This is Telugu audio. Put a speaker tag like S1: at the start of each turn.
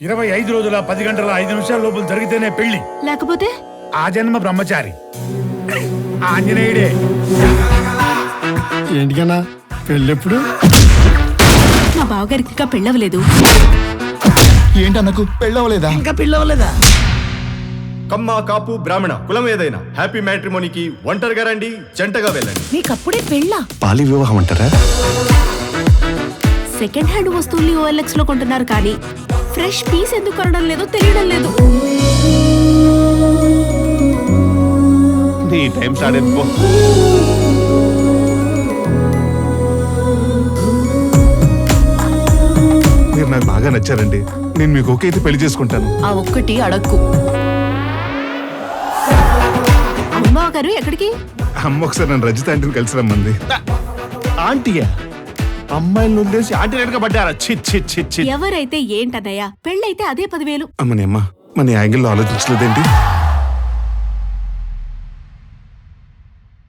S1: 25 రోజుల 10 గంటల 5 నిమిషాల లోపల జరిగితేనే పెళ్లి,
S2: లేకపోతే
S1: ఆ జన్మ బ్రహ్మచారి. ఆంజనేయుడే.
S3: ఏంటికన్నా పెళ్ళెప్పుడు?
S2: మా బావగారికి ఇంకా పెళ్ళవలేదు.
S3: ఏంటన్నకు పెళ్ళవలేదా?
S4: ఇంకా పెళ్ళవలేదా?
S5: కమ్మ కాపు బ్రాహ్మణ కులం ఏదైనా హ్యాపీ మ్యాట్రిమోనీకి ఒంటరిగా రండి, జంటగా వెళ్ళండి.
S2: నీకప్పుడే పెళ్ళా?
S3: పాలి వివాహం అంటారా?
S2: సెకండ్ హ్యాండ్ వస్తువుల్ని OLX లో కొంటున్నారు కానీ ఫ్రెష్ పీస్ ఎందుకు కొనడం లేదో తెలియడం లేదు.
S3: నీ టైం స్టార్ట్ అయిపో.
S6: మీరు నాకు బాగా నచ్చారండి. నేను మీకు ఓకే అయితే పెళ్లి చేసుకుంటాను.
S2: ఆ ఒక్కటి అడక్కు. అమ్మా గారు ఎక్కడికి?
S6: అమ్మ ఒకసారి నన్ను రజిత ఆంటీని కలిసి రమ్మంది.
S3: ఆంటీయా? అమ్మాయిని వదిలేసి ఆంటీ రేటుగా పడ్డారా?
S2: ఎవరైతే ఏంటన్నయ్య, పెళ్ళైతే అదే 10,000.
S6: అమ్మని అమ్మ మన యాంగిల్లో ఆలోచించలేదేంటి?